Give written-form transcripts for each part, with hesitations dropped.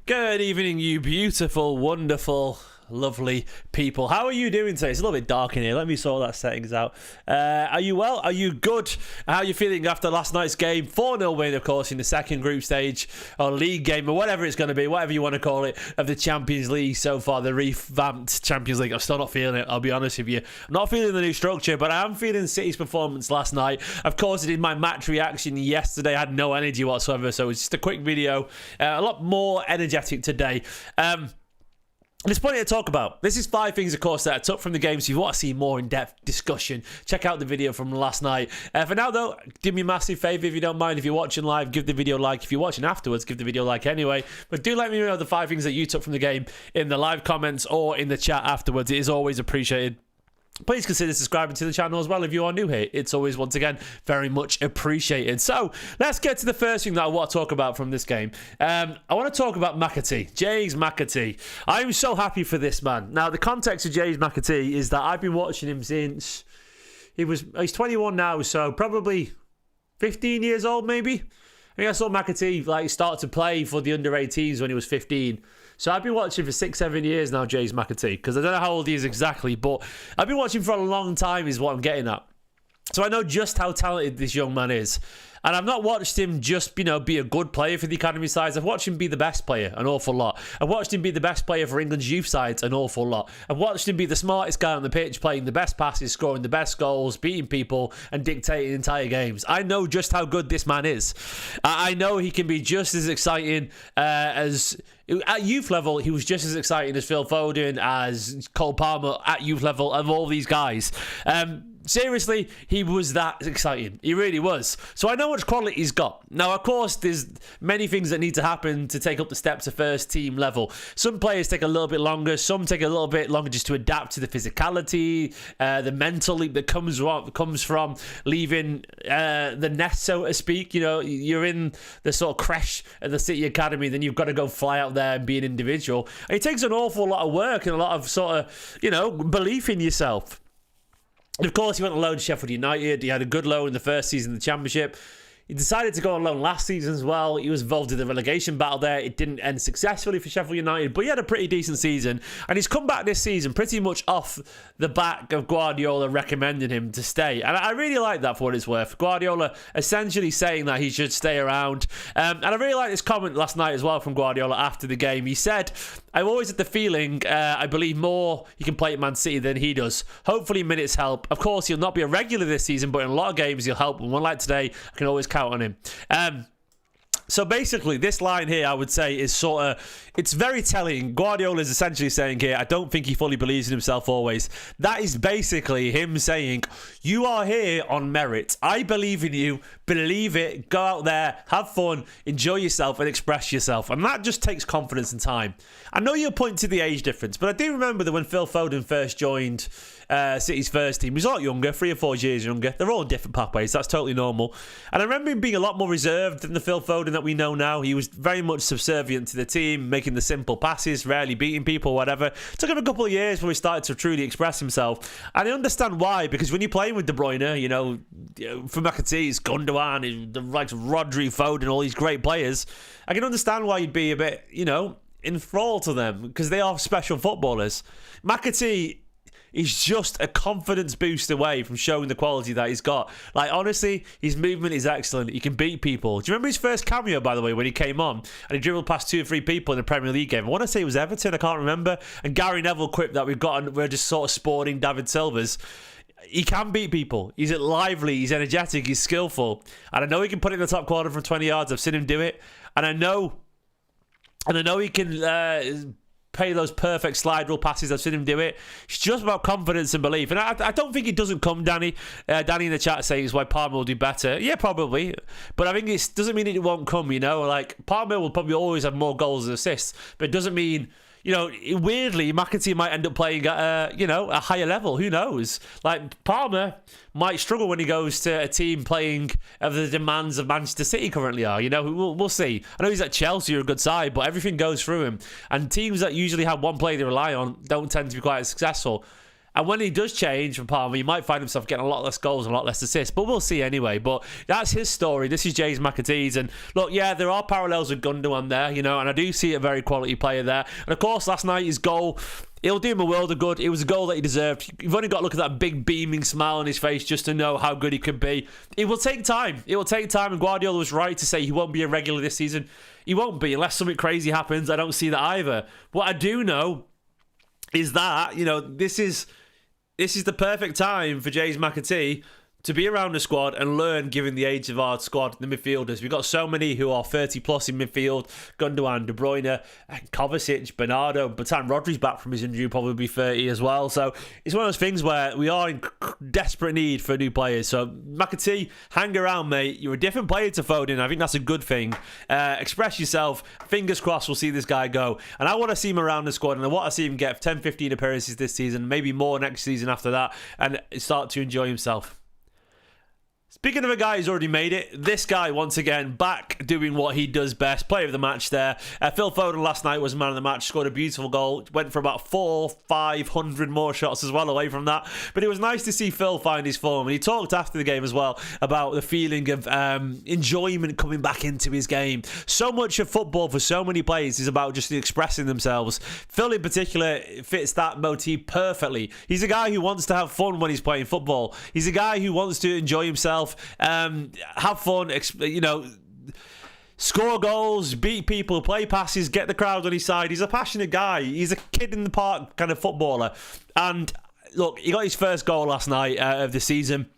Good evening, you beautiful, wonderful, lovely people. How are you doing today? It's a little bit dark in here. Let me sort that settings out. Are you well? Are you good? How are you feeling after last night's game? 4-0 win, of course, in the second group stage or league game or whatever it's going to be, whatever you want to call it, of the Champions League so far, the revamped Champions League. I'm still not feeling it, I'll be honest with you. I'm not feeling the new structure, but I am feeling City's performance last night. Of course, I did my match reaction yesterday. I had no energy whatsoever, so it's just a quick video. A lot more energetic today. There's plenty to talk about. This is 5 things, of course, that I took from the game. So if you want to see more in-depth discussion, check out the video from last night. For now, though, do me a massive favour if you don't mind. If you're watching live, give the video a like. If you're watching afterwards, give the video a like anyway. But do let me know the 5 things that you took from the game in the live comments or in the chat afterwards. It is always appreciated. Please consider subscribing to the channel as well if you are new here. It's always, once again, very much appreciated. So, let's get to the first thing that I want to talk about from this game. I want to talk about Mcatee, James Mcatee. I'm so happy for this man. Now, the context of James Mcatee is that I've been watching him since he's 21 now, so probably 15 years old, maybe. I think I saw Mcatee start to play for the under-18s when he was 15. So I've been watching for 6-7 years now, James Mcatee, because I don't know how old he is exactly, but I've been watching for a long time is what I'm getting at. So I know just how talented this young man is. And I've not watched him just, be a good player for the academy sides. I've watched him be the best player an awful lot. I've watched him be the best player for England's youth sides an awful lot. I've watched him be the smartest guy on the pitch, playing the best passes, scoring the best goals, beating people, and dictating entire games. I know just how good this man is. I know he can be just as exciting as... At youth level, he was just as exciting as Phil Foden, as Cole Palmer at youth level, of all these guys. Seriously, he was that exciting. He really was. So I know what quality he's got. Now, of course, there's many things that need to happen to take up the step to first team level. Some players take a little bit longer. Some take a little bit longer just to adapt to the physicality, the mental leap that comes from leaving the nest, so to speak. You're in the sort of creche at the City Academy, then you've got to go fly out there and be an individual. And it takes an awful lot of work and a lot of sort of, belief in yourself. Of course, he went on loan to Sheffield United. He had a good loan in the first season of the Championship. He decided to go on loan last season as well. He was involved in the relegation battle there. It didn't end successfully for Sheffield United, but he had a pretty decent season. And he's come back this season pretty much off the back of Guardiola recommending him to stay. And I really like that for what it's worth. Guardiola essentially saying that he should stay around. And I really like this comment last night as well from Guardiola after the game. He said, I've always had the feeling, I believe more he can play at Man City than he does. Hopefully minutes help. Of course, he'll not be a regular this season, but in a lot of games he'll help. And one like today, I can always count on him. So basically, this line here, I would say, is it's very telling. Guardiola is essentially saying here, I don't think he fully believes in himself always. That is basically him saying, you are here on merit. I believe in you. Believe it. Go out there, have fun, enjoy yourself, and express yourself. And that just takes confidence and time. I know you'll point to the age difference, but I do remember that when Phil Foden first joined City's first team, he was a lot younger, 3 or 4 years younger. They're all in different pathways. That's totally normal. And I remember him being a lot more reserved than the Phil Foden that we know now. He was very much subservient to the team, making the simple passes, rarely beating people, whatever. It took him a couple of years before he started to truly express himself. And I understand why, because when you're playing with De Bruyne, for Mcatee, it's Gundogan, the likes of Rodri, Foden, all these great players, I can understand why you'd be a bit, enthralled to them, because they are special footballers. Mcatee is just a confidence boost away from showing the quality that he's got. Honestly, his movement is excellent. He can beat people. Do you remember his first cameo, by the way, when he came on and he dribbled past 2 or 3 people in a Premier League game? I want to say it was Everton, I can't remember. And Gary Neville quipped that we're just sort of sporting David Silva's. He can beat people. He's lively, he's energetic, he's skillful. And I know he can put it in the top corner from 20 yards. I've seen him do it. And I know he can play those perfect slide rule passes. I've seen him do it. It's just about confidence and belief. And I don't think it doesn't come, Danny. Danny in the chat saying it's why Palmer will do better. Yeah, probably. But I think it doesn't mean it won't come, Palmer will probably always have more goals and assists. But it doesn't mean... weirdly, Mcatee might end up playing at, a higher level. Who knows? Palmer might struggle when he goes to a team playing of the demands of Manchester City currently are. We'll see. I know he's at Chelsea, are a good side, but everything goes through him. And teams that usually have one player they rely on don't tend to be quite as successful. And when he does change from Palmer, you might find himself getting a lot less goals and a lot less assists. But we'll see anyway. But that's his story. This is James Mcatee's. And look, yeah, there are parallels with Gundogan there, and I do see a very quality player there. And of course, last night, his goal, it'll do him a world of good. It was a goal that he deserved. You've only got to look at that big beaming smile on his face just to know how good he could be. It will take time. It will take time. And Guardiola was right to say he won't be a regular this season. He won't be unless something crazy happens. I don't see that either. What I do know is that, this is the perfect time for James Mcatee to be around the squad and learn, given the age of our squad, the midfielders. We've got so many who are 30 plus in midfield. Gundogan, De Bruyne, Kovacic, Bernardo, Batan Rodri's back from his injury, will probably be 30 as well. So it's one of those things where we are in desperate need for new players. So Mcatee, hang around, mate. You're a different player to Foden. I think that's a good thing. Express yourself. Fingers crossed we'll see this guy go. And I want to see him around the squad, and I want to see him get 10, 15 appearances this season, maybe more next season after that, and start to enjoy himself. Speaking of a guy who's already made it, this guy, once again, back doing what he does best. Player of the match there. Phil Foden last night was man of the match, scored a beautiful goal, went for about 500 more shots as well away from that. But it was nice to see Phil find his form. And he talked after the game as well about the feeling of enjoyment coming back into his game. So much of football for so many players is about just expressing themselves. Phil in particular fits that motif perfectly. He's a guy who wants to have fun when he's playing football. He's a guy who wants to enjoy himself. Have fun, score goals, beat people, play passes, get the crowd on his side. He's a passionate guy. He's a kid in the park kind of footballer. And look, he got his first goal last night of the season.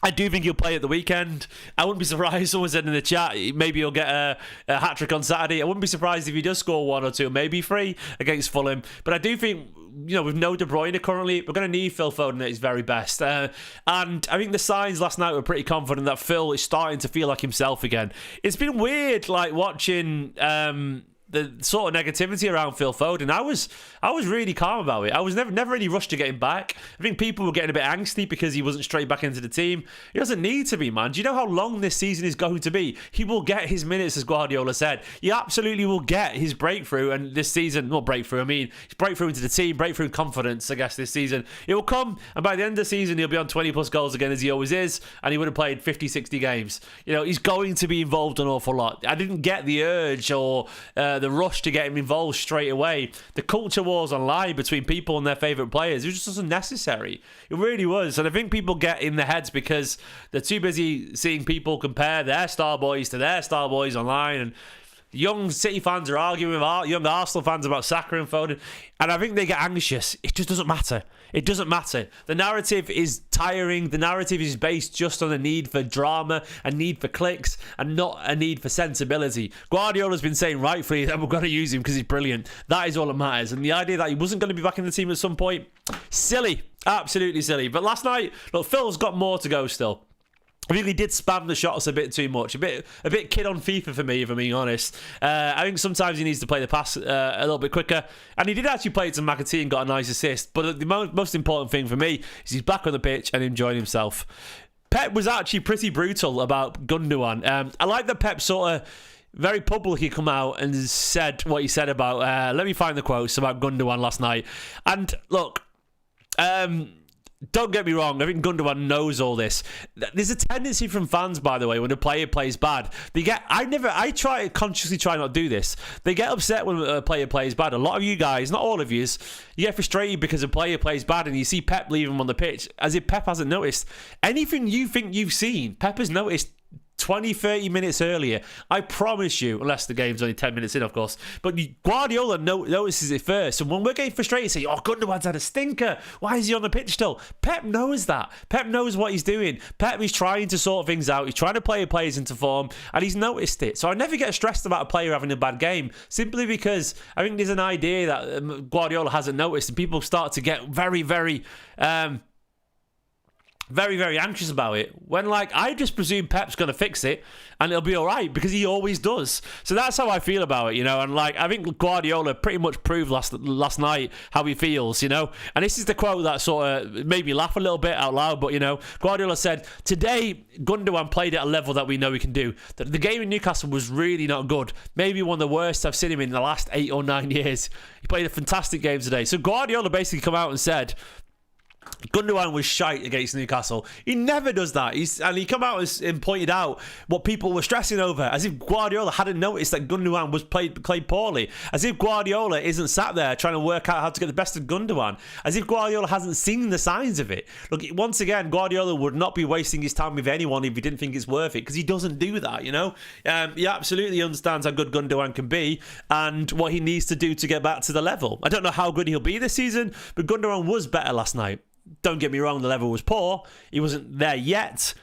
I do think he'll play at the weekend. I wouldn't be surprised. Someone said in the chat, maybe he'll get a hat-trick on Saturday. I wouldn't be surprised if he does score 1 or 2, maybe 3 against Fulham. But I do think, with no De Bruyne currently, we're going to need Phil Foden at his very best. And I think the signs last night were pretty confident that Phil is starting to feel like himself again. It's been weird, watching the sort of negativity around Phil Foden. I was really calm about it. I was never really rushed to get him back. I think people were getting a bit angsty because he wasn't straight back into the team. He doesn't need to be, man. Do you know how long this season is going to be? He will get his minutes, as Guardiola said. He absolutely will get his breakthrough, and this season, not breakthrough, his breakthrough into the team, breakthrough confidence, I guess, this season. It will come, and by the end of the season, he'll be on 20 plus goals again, as he always is, and he would have played 50, 60 games. He's going to be involved an awful lot. I didn't get the urge or the rush to get him involved straight away. The culture wars online between people and their favourite players, it just wasn't necessary. It really was. And I think people get in their heads because they're too busy seeing people compare their star boys to their star boys online, and young City fans are arguing with young Arsenal fans about Saka and Foden, and I think they get anxious. It just doesn't matter. It doesn't matter. The narrative is tiring. The narrative is based just on a need for drama, a need for clicks, and not a need for sensibility. Guardiola's been saying rightfully that we're going to use him because he's brilliant. That is all that matters. And the idea that he wasn't going to be back in the team at some point, silly. Absolutely silly. But last night, look, Phil's got more to go still. I think he did spam the shots a bit too much. A bit kid on FIFA for me, if I'm being honest. I think sometimes he needs to play the pass a little bit quicker. And he did actually play it to Mcatee and got a nice assist. But the most important thing for me is he's back on the pitch and enjoying himself. Pep was actually pretty brutal about Gundogan. I like that Pep sort of very publicly come out and said what he said about... let me find the quotes about Gundogan last night. And look... don't get me wrong, I think Gundogan knows all this. There's a tendency from fans, by the way, when a player plays bad. I consciously try not to do this. They get upset when a player plays bad. A lot of you guys, not all of you get frustrated because a player plays bad and you see Pep leave him on the pitch as if Pep hasn't noticed. Anything you think you've seen, Pep has noticed 20, 30 minutes earlier. I promise you, unless the game's only 10 minutes in, of course. But Guardiola notices it first. And when we're getting frustrated, say, Gundogan's had a stinker. Why is he on the pitch still? Pep knows that. Pep knows what he's doing. Pep is trying to sort things out. He's trying to play players into form. And he's noticed it. So I never get stressed about a player having a bad game. Simply because I think there's an idea that Guardiola hasn't noticed. And people start to get very, very... very, very anxious about it. When, I just presume Pep's going to fix it and it'll be all right because he always does. So that's how I feel about it, And, I think Guardiola pretty much proved last night how he feels, And this is the quote that sort of made me laugh a little bit out loud, but, Guardiola said, "Today, Gundogan played at a level that we know he can do. The game in Newcastle was really not good. Maybe one of the worst I've seen him in the last 8 or 9 years. He played a fantastic game today." So Guardiola basically come out and said, Gundogan was shite against Newcastle. He never does that. And he come out and pointed out what people were stressing over, as if Guardiola hadn't noticed that Gundogan was played poorly, as if Guardiola isn't sat there trying to work out how to get the best of Gundogan, as if Guardiola hasn't seen the signs of it. Look, once again, Guardiola would not be wasting his time with anyone if he didn't think it's worth it, because he doesn't do that, you know. He absolutely understands how good Gundogan can be and what he needs to do to get back to the level. I don't know how good he'll be this season, but Gundogan was better last night. Don't get me wrong, the level was poor. He wasn't there yet,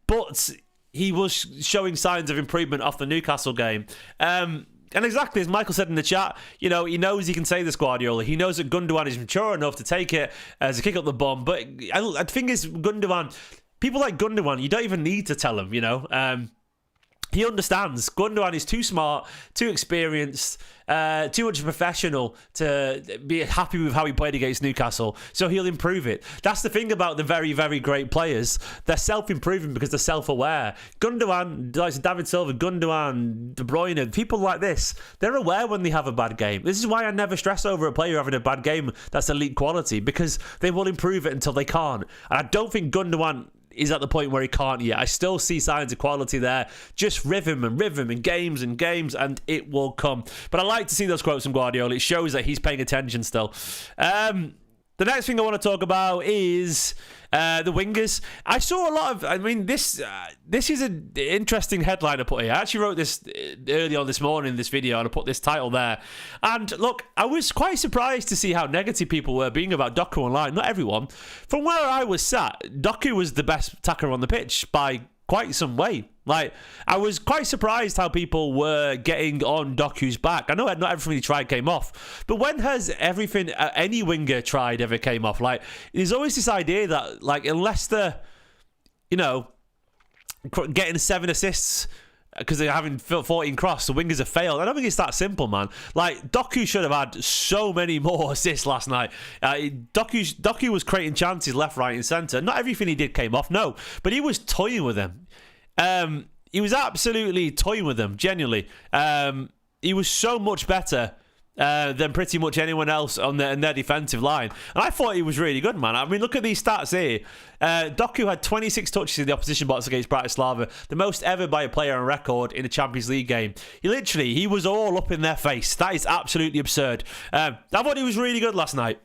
but he was showing signs of improvement off the Newcastle game. And exactly as Michael said in the chat, you know, he knows he can say this, Guardiola. He knows that Gundogan is mature enough to take it as a kick up the bum. But I think is Gundogan, people like Gundogan, you don't even need to tell him, you know. He understands. Gundogan is too smart, too experienced, too much professional to be happy with how he played against Newcastle. So he'll improve it. That's the thing about the very, very great players. They're self-improving because they're self-aware. Gundogan, like David Silva, Gundogan, De Bruyne, people like this, they're aware when they have a bad game. This is why I never stress over a player having a bad game that's elite quality, because they will improve it until they can't. And I don't think Gundogan is at the point where he can't yet. I still see signs of quality there. Just rhythm and games, and it will come. But I like to see those quotes from Guardiola. It shows that he's paying attention still. The next thing I want to talk about is the wingers. I saw a lot of. I mean, this is an interesting headline I put here. I actually wrote this early on this morning in this video, and I put this title there. And look, I was quite surprised to see how negative people were being about Doku online. Not everyone. From where I was sat, Doku was the best attacker on the pitch by quite some way. Like, I was quite surprised how people were getting on Doku's back. I know not everything he tried came off, but when has everything any winger tried ever came off? Like, there's always this idea that, like, unless they're, you know, getting 7 assists because they're having 14 cross, the wingers have failed. I don't think it's that simple, man. Like, Doku should have had so many more assists last night. Doku was creating chances left, right, and centre. Not everything he did came off, no, but he was toying with them. He was absolutely toying with them, genuinely. He was so much better than pretty much anyone else on their defensive line. And I thought he was really good, man. I mean, look at these stats here. Doku had 26 touches in the opposition box against Bratislava, the most ever by a player on record in a Champions League game. He was all up in their face. That is absolutely absurd. I thought he was really good last night.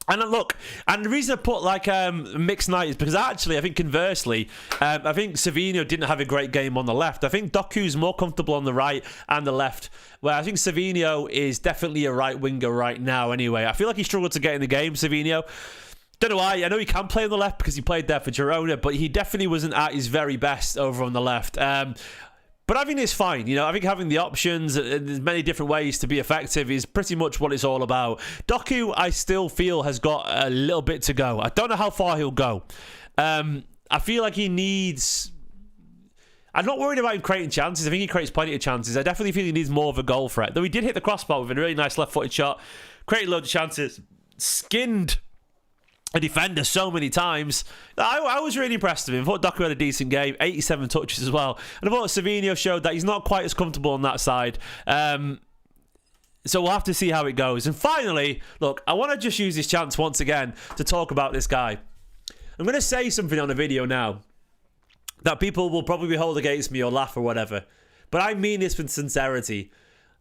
And look, and the reason I put like mixed night is because actually I think conversely, I think Savinho didn't have a great game on the left. I think Doku's more comfortable on the right and the left, where I think Savinho is definitely a right winger right now anyway. I feel like he struggled to get in the game, Savinho. Don't know why. I know he can play on the left because he played there for Girona, but he definitely wasn't at his very best over on the left. But I think it's fine. You know, I think having the options, there's many different ways to be effective is pretty much what it's all about. Doku, I still feel, has got a little bit to go. I don't know how far he'll go. I feel like he needs... I'm not worried about him creating chances. I think he creates plenty of chances. I definitely feel he needs more of a goal threat. Though he did hit the crossbar with a really nice left-footed shot. Created loads of chances. Skinned a defender so many times. I was really impressed with him. I thought Doku had a decent game, 87 touches as well. And I thought Savinho showed that he's not quite as comfortable on that side. So we'll have to see how it goes. And finally, look, I want to just use this chance once again to talk about this guy. I'm going to say something on the video now that people will probably hold against me or laugh or whatever. But I mean this with sincerity.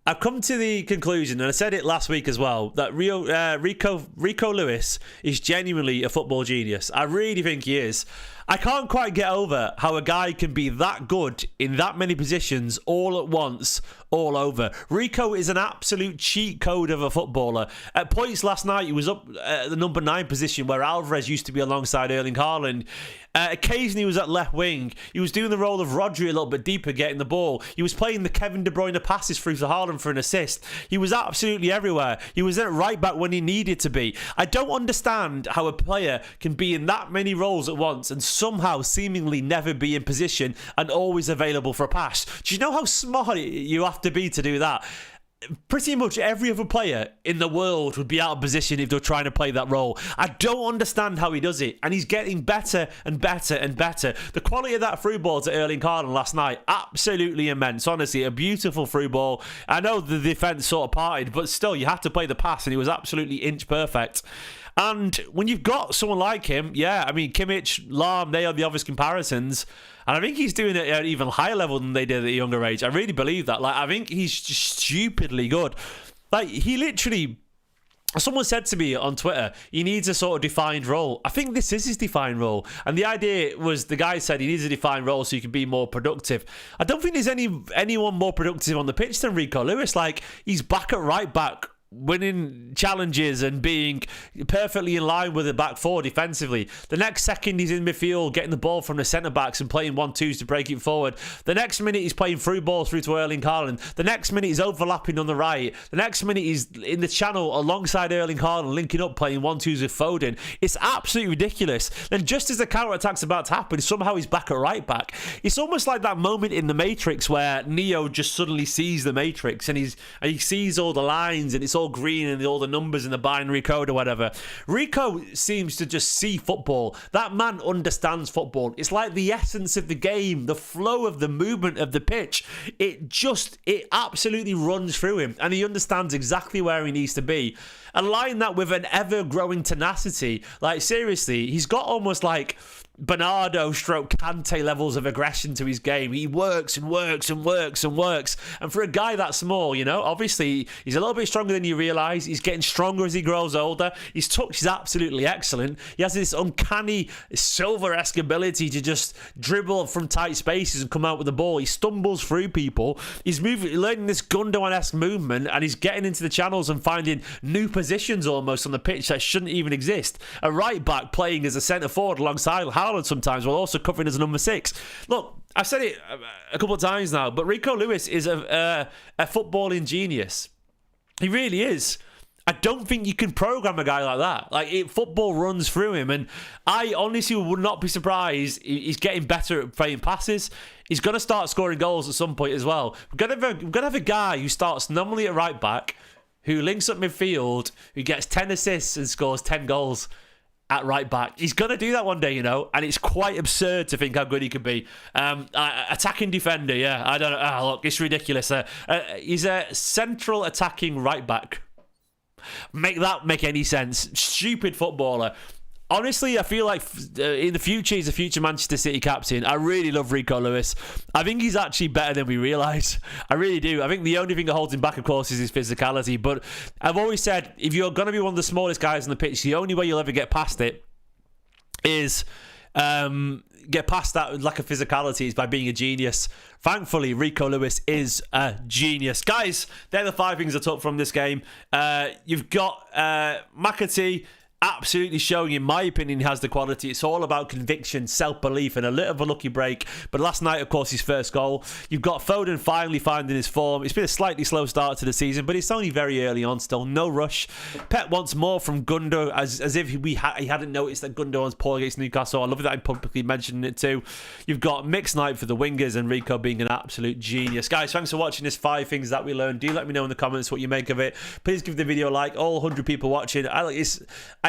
I've come to the conclusion, and I said it last week as well, that Rico Lewis is genuinely a football genius. I really think he is. I can't quite get over how a guy can be that good in that many positions all at once, all over. Rico is an absolute cheat code of a footballer. At points last night, he was up at the number 9 position where Alvarez used to be alongside Erling Haaland. Occasionally, he was at left wing. He was doing the role of Rodri a little bit deeper, getting the ball. He was playing the Kevin De Bruyne passes through to Haaland for an assist. He was absolutely everywhere. He was at right back when he needed to be. I don't understand how a player can be in that many roles at once and somehow seemingly never be in position and always available for a pass. Do you know how smart you have to be to do that? Pretty much every other player in the world would be out of position if they're trying to play that role. I don't understand how he does it, and he's getting better and better and better. The quality of that through ball to Erling Haaland last night, absolutely immense. Honestly, a beautiful through ball. I know the defence sort of parted, but still, you have to play the pass, and he was absolutely inch perfect. And when you've got someone like him, yeah, I mean, Kimmich, Lahm, they are the obvious comparisons. And I think he's doing it at an even higher level than they did at a younger age. I really believe that. Like, I think he's just stupidly good. Like, he literally... Someone said to me on Twitter, he needs a sort of defined role. I think this is his defined role. And the idea was, the guy said he needs a defined role so he can be more productive. I don't think there's anyone more productive on the pitch than Rico Lewis. Like, he's back at right back, winning challenges and being perfectly in line with the back four defensively. The next second he's in midfield getting the ball from the centre backs and playing 1-2s to break it forward. The next minute he's playing through balls through to Erling Haaland. The next minute he's overlapping on the right. The next minute he's in the channel alongside Erling Haaland, linking up, playing 1-2s with Foden. It's absolutely ridiculous. Then just as the counter-attack's about to happen, somehow he's back at right back. It's almost like that moment in the Matrix where Neo just suddenly sees the Matrix and he sees all the lines and it's all green and all the numbers in the binary code or whatever. Rico seems to just see football. That man understands football. It's like the essence of the game, the flow of the movement of the pitch. It absolutely runs through him and he understands exactly where he needs to be. Align that with an ever-growing tenacity. Like, seriously, he's got almost like Bernardo stroke Kante levels of aggression to his game. He works and works and works and works. And for a guy that small, obviously he's a little bit stronger than you realise. He's getting stronger as he grows older. His touch is absolutely excellent. He has this uncanny Silver-esque ability to just dribble from tight spaces and come out with the ball. He stumbles through people. He's learning this Gundogan-esque movement and he's getting into the channels and finding new positions almost on the pitch that shouldn't even exist. A right back playing as a centre forward alongside Haaland sometimes, while also covering as a number 6. Look, I've said it a couple of times now, but Rico Lewis is a footballing genius. He really is. I don't think you can program a guy like that. Like, football runs through him, and I honestly would not be surprised. He's getting better at playing passes. He's going to start scoring goals at some point as well. We're going to have a guy who starts normally at right back, who links up midfield, who gets 10 assists and scores 10 goals at right back. He's going to do that one day, and it's quite absurd to think how good he could be. Attacking defender, yeah, I don't know. Look, it's ridiculous. He's a central attacking right back. Make that make any sense? Stupid footballer. Honestly, I feel like in the future, he's a future Manchester City captain. I really love Rico Lewis. I think he's actually better than we realise. I really do. I think the only thing that holds him back, of course, is his physicality. But I've always said, if you're going to be one of the smallest guys on the pitch, the only way you'll ever get past it is get past that lack of physicality is by being a genius. Thankfully, Rico Lewis is a genius. Guys, they're the 5 things I took from this game. You've got Mcatee, absolutely showing, in my opinion, he has the quality. It's all about conviction, self-belief, and a little of a lucky break. But last night, of course, his first goal. You've got Foden finally finding his form. It's been a slightly slow start to the season, but it's only very early on still. No rush. Pep wants more from Gundo, as if he hadn't noticed that Gundo was poor against Newcastle. I love that I'm publicly mentioning it too. You've got mixed night for the wingers and Rico being an absolute genius. Guys, thanks for watching this 5 things that we learned. Do let me know in the comments what you make of it. Please give the video a like. All 100 people watching.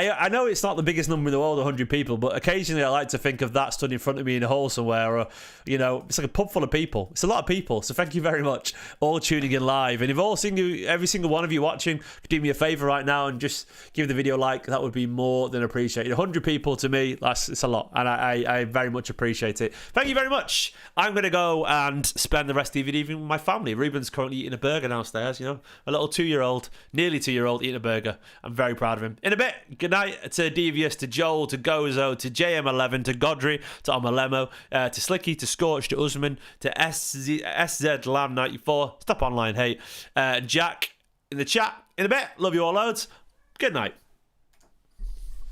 I know it's not the biggest number in the world, 100 people, but occasionally I like to think of that stood in front of me in a hall somewhere, or, it's like a pub full of people. It's a lot of people, so thank you very much, all tuning in live. And if every single one of you watching could do me a favour right now and just give the video a like, that would be more than appreciated. 100 people to me, it's a lot, and I very much appreciate it. Thank you very much. I'm going to go and spend the rest of the evening with my family. Ruben's currently eating a burger downstairs, a little 2-year-old, nearly 2-year-old eating a burger. I'm very proud of him. In a bit, good night to Devious, to Joel, to Gozo, to JM11, to Godry, to Omalemo, to Slicky, to Scorch, to Usman, to SZ Lamb 94. Stop online, hey. Jack in the chat. In a bit. Love you all loads. Good night.